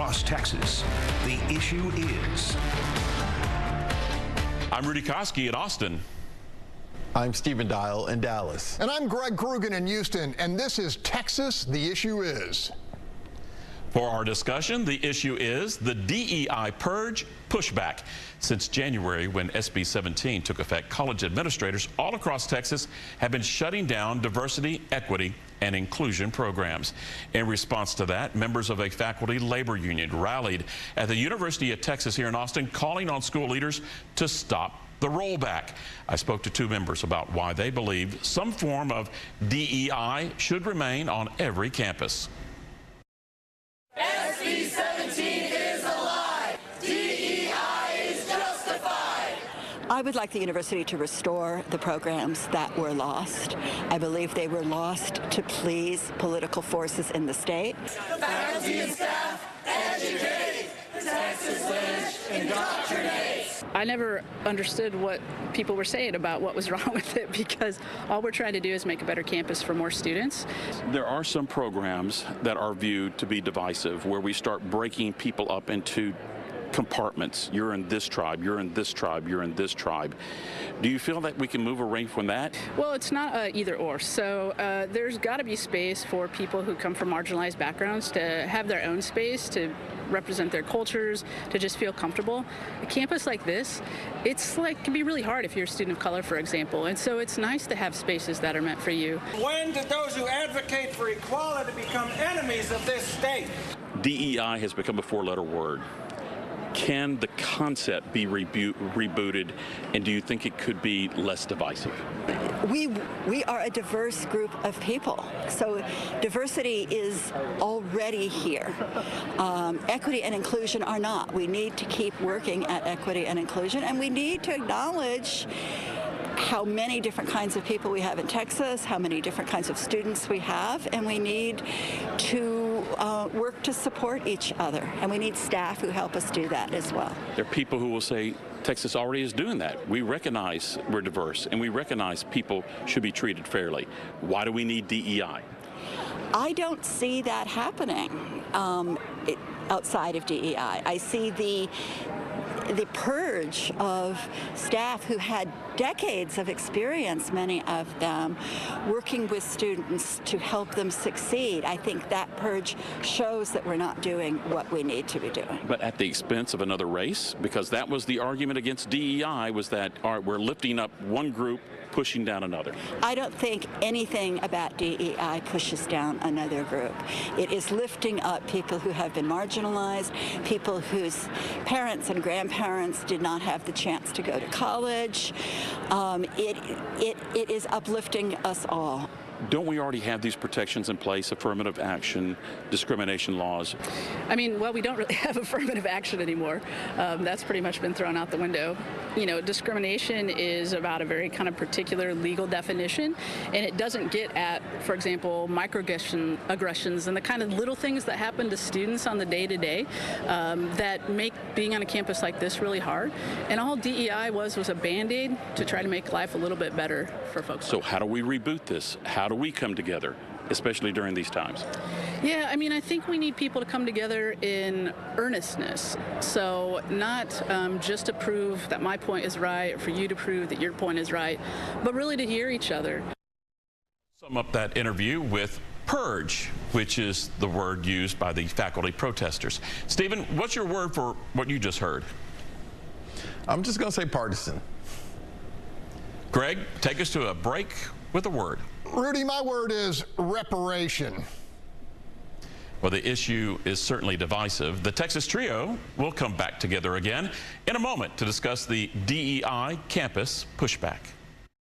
across Texas. The issue is. I'm Rudy Koski in Austin. I'm Stephen Dial in Dallas. And I'm Greg Krugen in Houston, and this is Texas, the issue is. For our discussion, the issue is the DEI purge pushback. Since January, when SB 17 took effect, college administrators all across Texas have been shutting down diversity, equity, and inclusion programs. In response to that, members of a faculty labor union rallied at the University of Texas here in Austin, calling on school leaders to stop the rollback. I spoke to two members about why they believe some form of DEI should remain on every campus. SB 17 is a lie. DEI is justified. I would like the university to restore the programs that were lost. I believe they were lost to please political forces in the state. Faculty and staff educate. Texas lynch indoctrinate. I never understood what people were saying about what was wrong with it, because all we're trying to do is make a better campus for more students. There are some programs that are viewed to be divisive, where we start breaking people up into compartments. You're in this tribe, you're in this tribe, you're in this tribe. Do you feel that we can move away from that? Well, it's not either or. So there's got to be space for people who come from marginalized backgrounds to have their own space, to represent their cultures, to just feel comfortable. A campus like this, can be really hard if you're a student of color, for example. And so it's nice to have spaces that are meant for you. When did those who advocate for equality become enemies of this state? DEI has become a four-letter word. Can the concept be rebooted, and do you think it could be less divisive? We are a diverse group of people, so diversity is already here. Equity and inclusion are not. We need to keep working at equity and inclusion, and we need to acknowledge how many different kinds of people we have in Texas, how many different kinds of students we have, and we need to work to support each other, and we need staff who help us do that as well. There are people who will say Texas already is doing that. We recognize we're diverse, and we recognize people should be treated fairly. Why do we need DEI? I don't see that happening outside of DEI. I see the purge of staff who had decades of experience, many of them, working with students to help them succeed. I think that purge shows that we're not doing what we need to be doing. But at the expense of another race? Because that was the argument against DEI, was that, all right, we're lifting up one group, pushing down another. I don't think anything about DEI pushes down another group. It is lifting up people who have been marginalized, people whose parents and grandparents did not have the chance to go to college. It is uplifting us all. Don't we already have these protections in place, affirmative action, discrimination laws? I mean, well, we don't really have affirmative action anymore. That's pretty much been thrown out the window. You know, discrimination is about a very kind of particular legal definition, and it doesn't get at, for example, microaggressions and the kind of little things that happen to students on the day-to-day that make being on a campus like this really hard. And all DEI was a Band-Aid to try to make life a little bit better for folks. So how do we reboot this? How do we come together, especially during these times? Yeah, I mean, I think we need people to come together in earnestness. So not just to prove that my point is right, or for you to prove that your point is right, but really to hear each other. Sum up that interview with purge, which is the word used by the faculty protesters. Stephen, what's your word for what you just heard? I'm just going to say partisan. Greg, take us to a break with a word. Rudy, my word is reparation. Well, the issue is certainly divisive. The Texas Trio will come back together again in a moment to discuss the DEI campus pushback.